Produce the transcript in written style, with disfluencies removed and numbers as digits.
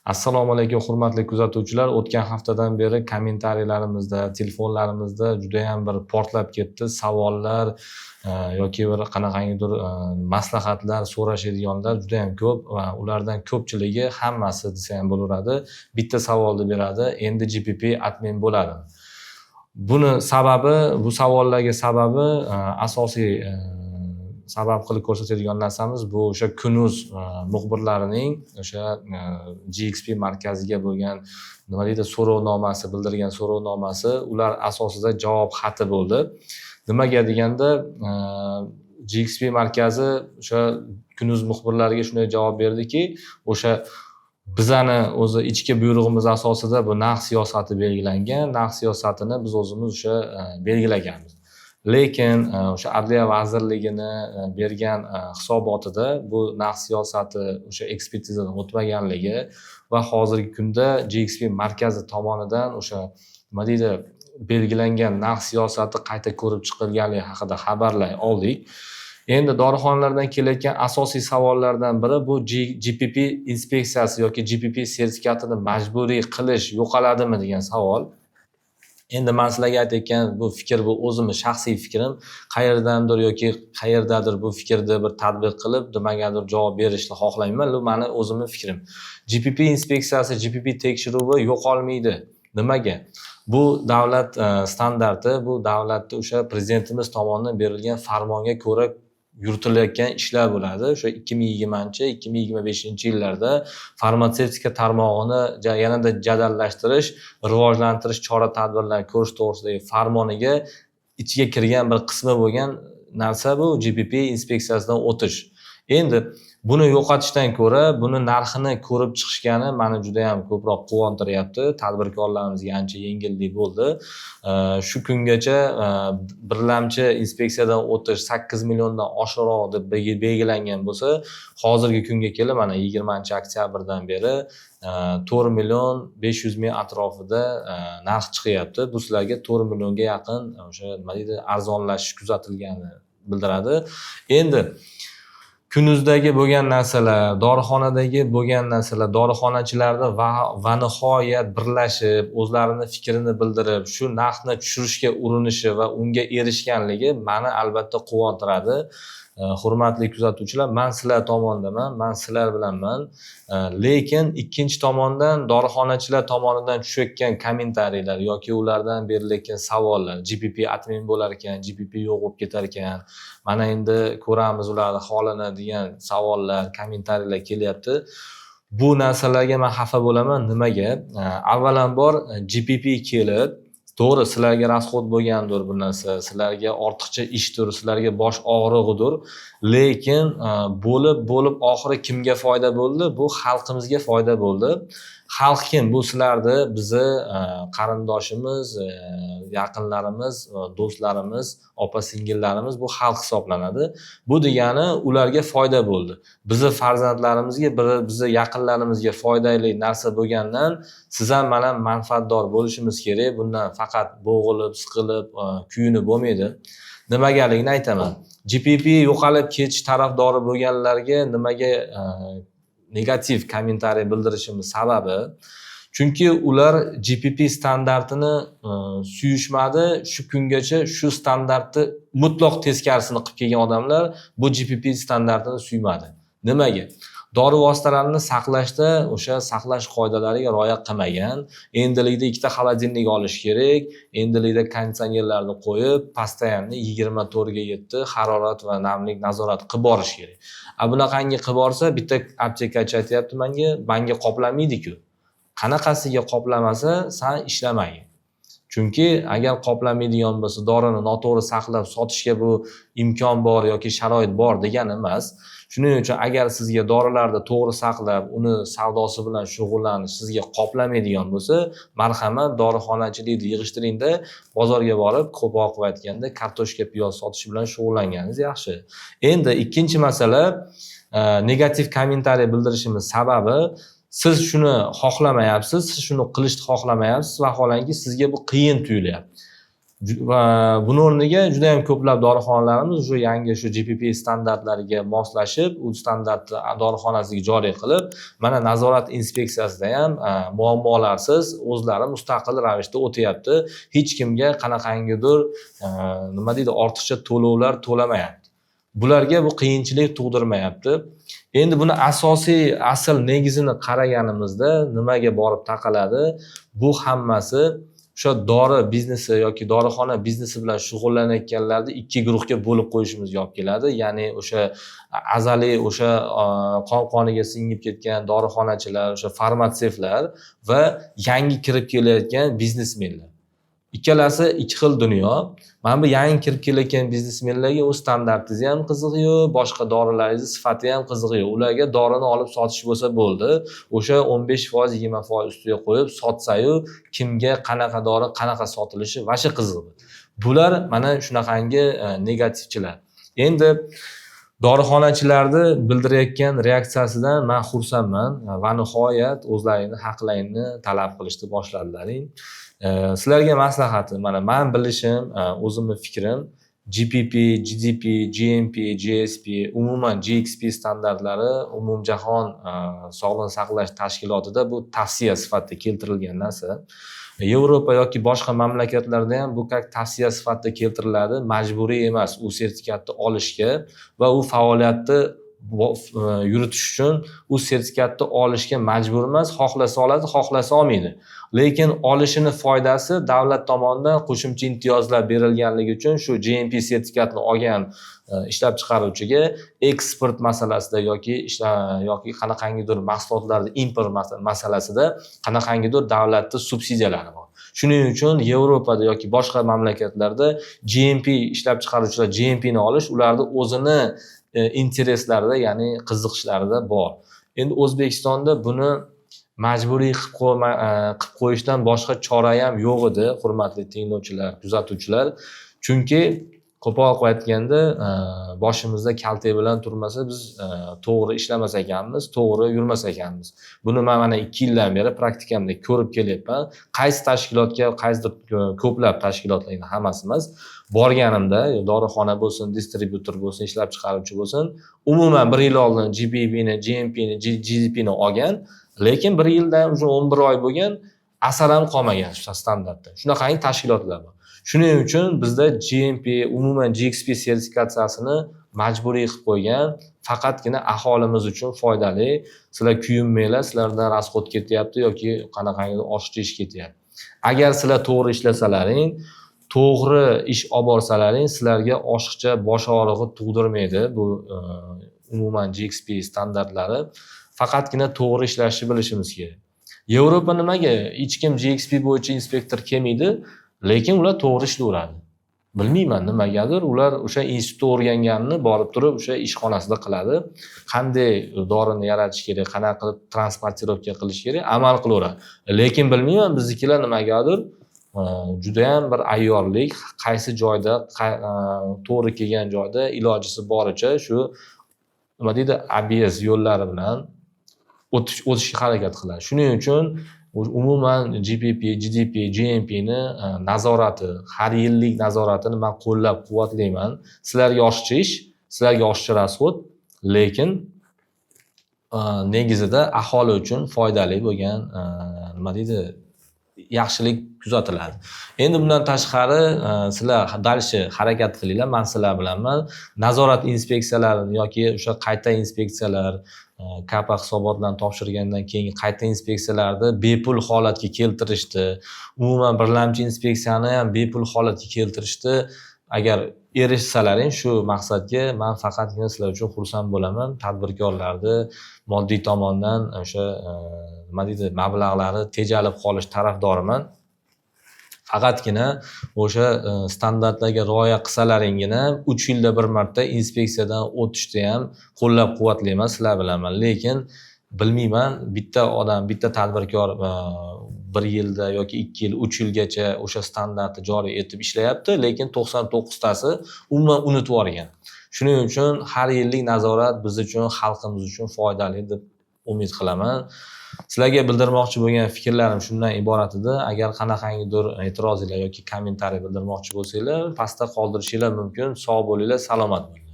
Assalomu alaykum hurmatli kuzatuvchilar. O'tgan haftadan beri kommentariyalarimizda, telefonlarimizda juda ham bir portlab ketdi. Savollar yoki bir qanaqangidir maslahatlar so'rashadiganlar juda ham ko'p va ulardan ko'pchiligi, hammasi desa ham bo'laveradi, bitta savolni beradi. Endi GPP admin bo'ladi. Bu savollarga sababi asosiy sabab qilib ko'rsatadigan narsamiz bu o'sha Kunuz muxbirlarining o'sha GXP markaziga bo'lgan nima deydi so'rovnomasi, bildirgan so'rovnomasi, ular asosida javob xati bo'ldi. Nimaga deganda GXP markazi o'sha Kunuz muxbirlariga shunday javob berdiki, o'sha bizani o'zi ichki buyrug'imiz asosida bu narx siyosati belgilangan, narx siyosatini biz o'zimiz o'sha belgilaganmiz. Lekin o'sha Adliya vazirligini bergan hisobotida bu narx siyosati o'sha ekspertizadan o'tmaganligi va hozirgi kunda GXP markazi tomonidan o'sha nima deydi belgilangan narx siyosati qayta ko'rib chiqilganligi haqida xabarlar oldik. Endi dorixonalardan kelayotgan asosiy savollardan biri bu GPP inspeksiyasi yoki GPP sertifikatini majburiy qilish yo'qoladimi degan savol. Endi men sizlarga aytayotgan bu fikr, bu o'zimning shaxsiy fikrim, qayerdandir yoki qayerdadir bu fikrni bir tadbiq qilib nimagadir javob berishni xohlayman. Bu meni o'zimning fikrim. GPP inspeksiyasi, GPP tekshiruvi yo'qolmaydi. Nimaga? Bu davlat standarti, bu davlatda o'sha prezidentimiz tomonidan berilgan farmonga ko'ra yuritilayotgan ishlar bo'ladi. O'sha 2020-2025-yillarda farmatsevtika tarmog'ini yanada jadallashtirish, rivojlantirish chora-tadbirlarini ko'rish to'g'risidagi farmoniga ichiga kirgan bir qismi bo'lgan narsa bu GPP inspeksiyasidan o'tish. Endi buni yo'qotishdan ko'ra, buni narxini ko'rib chiqishgani meni juda ham ko'proq quvontiryapti. Tadbirkorlarimizga ancha yengillik bo'ldi. Shu kungacha birlamchi inspeksiyadan o'tish 8 milliondan oshiqroq deb belgilangan bo'lsa, hozirgi kunga kelib mana 20-oktyabrdan beri 4 million 500 ming atrofida narx chiqyapti. Bu sizlarga 4 millionga yaqin o'sha nima deydi arzonlashish kuzatilganini bildiradi. Endi Kunuzdagi bo'lgan narsalar, dorixonadagi bo'lgan narsalar, dorixonachilarni va nihoyat birlashib, o'zlarini fikrini bildirib, shu narxni tushirishga urinishi va unga erishganligi meni albatta quvontiradi. Hurmatli kuzatuvchilar, men sizlar tomondaman, men sizlar bilanman. Lekin ikkinchi tomondan dorixonachilar tomonidan tushayotgan kommentariyalar yoki ulardan berilayotgan savollar, GPP admin bo'lar ekan, GPP yo'q bo'lib ketar ekan, mana endi ko'ramiz ularni holini degan savollar, kommentariyalar kelyapti. Bu narsalarga men xafa bo'laman. Nimaga? Avvalambor GPP kelib, to'g'ri, sizlarga rasxod bo'lgandir bu narsa, sizlarga ortiqcha ishdir, sizlarga bosh og'rig'idir. Lekin bo'lib oxiri kimga foyda bo'ldi? Bu xalqimizga foyda bo'ldi. Xalq kim? Bu sizlarni, bizni qarindoshimiz, yaqinlarimiz, do'stlarimiz, opa-singillarimiz, bu xalq hisoblanadi. Bu degani ularga foyda bo'ldi. Bizni farzandlarimizga, bizni yaqinlarimizga foydali narsa bo'lgandan siz ham men ham manfaatdor bo'lishimiz kerak. Bundan faqat bo'g'ilib, siqilib, kuyunib bo'lmaydi. Nimagaligini aytaman. GPP yo'qolib ketish tarafdori bo'lganlarga nimaga negativ kommentariy bildirishimiz sababi, chunki ular GPP standartini suyishmadi. Shu kungacha shu standartni mutlaq teskarisini qilib kelgan odamlar bu GPP standartini suymadi. Nimaga? Dori vositalarini saqlashda o'sha saqlash qoidalariga rioya qilmagan. Endilikda ikkita xolodilnik olish kerak. Endilikda konditsionerlarni qo'yib, postoyanni 24 ga 7 harorat va namlik nazorati qilib borish kerak. Bunaqangi qilib borsa, bitta aptekachi aytayapti menga qoplamaydi-ku. Qanaqasiga qoplamasa, sen ishlamagin. Chunki agar qoplamaydigan bo'lsa, dorini noto'g'ri saqlab sotishga bu imkon bor yoki sharoit bor degani emas. Shuning uchun agar sizga dorilarni to'g'ri saqlab, uni savdosi bilan shug'ullanish sizga qoplamaydigan bo'lsa, marhamat dorixonachilikni yig'ishtiringda, bozorga borib, ko'proq aytganda kartoshka, piyoz sotish bilan shug'ullanganingiz yaxshi. Endi ikkinchi masala, negativ kommentariy bildirishimiz sababi, siz shuni xohlamayapsiz, siz shuni qilishni xohlamayapsiz va vaholanki sizga bu qiyin tuyulyapti. Va buni o'rniga juda ham ko'plab dorixonalarimiz shu yangi shu GPP standartlariga moslashib, u standartni dorixonasiga joriy qilib, mana nazorat inspeksiyasida ham muammolarsiz o'zlari mustaqil ravishda o'tyapti. Hech kimga qanaqangidir nima deydi, ortiqcha to'lovlar to'lamayapti. Bularga bu qiyinchilik tug'dirmayapti. Endi buni asosiy asl negizini qaraganimizda nimaga borib taqaladi? Bu hammasi o'sha dori biznesi yoki dorixona biznesi bilan shug'ullanayotganlarni ikki guruhga bo'lib qo'yishimizga olib keladi. Ya'ni o'sha azaliy o'sha qon-qoniga singib ketgan dorixonachilar, o'sha farmatsevtlar va yangi kirib kelayotgan biznesmenlar. Ikkalasi ikki xil dunyo. Mana bu yangi kirib kelayotgan biznesmenlarga o'z standartingiz ham qiziq yo'q, boshqa dorilaringiz sifati ham qiziq yo'q. Ularga dorini olib sotish bo'lsa bo'ldi. O'sha 15%, 20% ustiga qo'yib sotsa-yu, kimga qanaqa dori, qanaqa sotilishi vashi qiziq. Bular mana shunaqangi negativchilar. Endi dorixonachilarni bildirayotgan reaksiyasidan men xursandman va nihoyat o'zlarini haqlarini talab qilishni boshladilaring. Sizlarga maslahatim, mana men bilishim, o'zimni fikrim, GPP, GDP, GMP, GSP, umuman GXP standartlari umumjahon sog'liqni saqlash tashkilotida bu tavsiya sifatida keltirilgan narsa. Yevropa yoki boshqa mamlakatlarda ham bu tavsiya sifatida keltiriladi, majburiy emas u sertifikatni olishga va u faoliyatni yuritish uchun u sertifikatni olishga majbur emas, xohlasa oladi, xohlasa olmaydi. Lekin olishini foydasi davlat tomonidan qo'shimcha imtiyozlar berilganligi uchun shu GMP sertifikatni olgan ishlab chiqaruvchiga eksport masalasida yoki qanaqangidir mahsulotlarni import masalasida qanaqangidir davlatning subsidiyalari bor. Shuning uchun Yevropada yoki boshqa mamlakatlarda GMP ishlab chiqaruvchilar GMP ni olish ularni o'zini intereslarida, ya'ni qiziqishlarida bor. Endi O'zbekistonda buni majburiy qilib qo'yishdan boshqa chora ham yo'q edi, hurmatli tinglovchilar, kuzatuvchilar. Chunki qo'pol qilib aytganda, boshimizda kaltak bilan turmasa biz to'g'ri ishlamas ekanmiz, to'g'ri yurmas ekanmiz. Buni men mana 2 yildan beri praktikamda ko'rib kelyapman. Qaysi tashkilotga, qaysidir ko'plab tashkilotlarga hammasi emas, borganimda dorixona bo'lsin, distributor bo'lsin, ishlab chiqaruvchi bo'lsin, umuman 1 yil oldin GPP ni, GMP ni, GDP ni olgan, lekin 1 yildan уже 11 oy bo'lgan, asar ham qolmagan shu standartda. Shunaqangi tashkilotlar bor. Shuning uchun bizda GMP, umuman GXP sertifikatsiyasini majburiy qilib qo'ygan, faqatgina aholimiz uchun foydali. Sizlar kuyunmanglar, sizlardan rasxod ketyapti yoki qanaqangidir oshiqcha ish ketyapti. Agar sizlar to'g'ri ishlasalaring, to'g'ri ish olib borsalaring, sizlarga oshiqcha bosh og'rig'i tug'dirmaydi bu umuman GXP standartlari. Faqatgina to'g'ri ishlashni bilishimiz kerak. Yevropa nimaga hech kim GXP bo'yicha inspektor kelmaydi, lekin ular to'g'ri ishlayveradi. Bilmayman nimagadir, ular o'sha institutda o'rganganini borib turib o'sha ishxonasida qiladi. Qanday dorini yaratish kerak, qanaqa qilib transportirovka qilish kerak, amal qilaveradi. Lekin bilmayman biznikilar nimagadir juda ham bir ayyorlik, qaysi joyda to'g'ri kelgan joyda ilojisi boricha shu nima deydi, ABS yo'llari bilan o'tishga harakat qiladi. Shuning uchun umuman GPP, GDP, GMP ni nazorati, har yillik nazoratini men qo'llab-quvvatlayman. Sizlarga oshiqcha ish, sizlarga oshiqcha rasxod, lekin negizida aholi uchun foydali bo'lgan nima deydi, yaxshilik kuzatiladi. Endi bundan tashqari sizlar dalshi harakat qilinglar, men sizlar bilanman. Nazorat inspeksiyalarini yoki o'sha qayta inspeksiyalar, KAPA hisobotlarni topshirgandan keyingi qayta inspeksiyalarni bepul holatga keltirishdi. Umuman birlamchi inspeksiyani ham bepul holatga keltirishdi. Agar erishsalaring shu maqsadga, men faqatgina sizlar uchun xursand bo'laman. Tadbirkorlarni moddiy tomondan o'sha nima deydi, mablag'lari tejalib qolish tarafdoriman. Faqatgina o'sha standartlarga rioya qilsalaringina 3 yilda bir marta inspeksiyadan o'tishni ham qo'llab-quvvatlayman, sizlar bilanman. Lekin bilmayman, bitta odam, bitta tadbirkor 1 yilda yoki 2 yil, 3 yilgacha o'sha standartni joriy etib ishlayapti, lekin 99 tasi umuman unutib yuborgan. Shuning uchun har yillik nazorat biz uchun, xalqimiz uchun foydali deb umid qilaman. Sizlarga bildirmoqchi bo'lgan fikrlarim shundan iborat edi. Agar qanaqangidir e'tirozinglar yoki kommentariy bildirmoqchi bo'lsanglar, pastda qoldirishinglar mumkin. Sog' bo'linglar, salomat bo'linglar.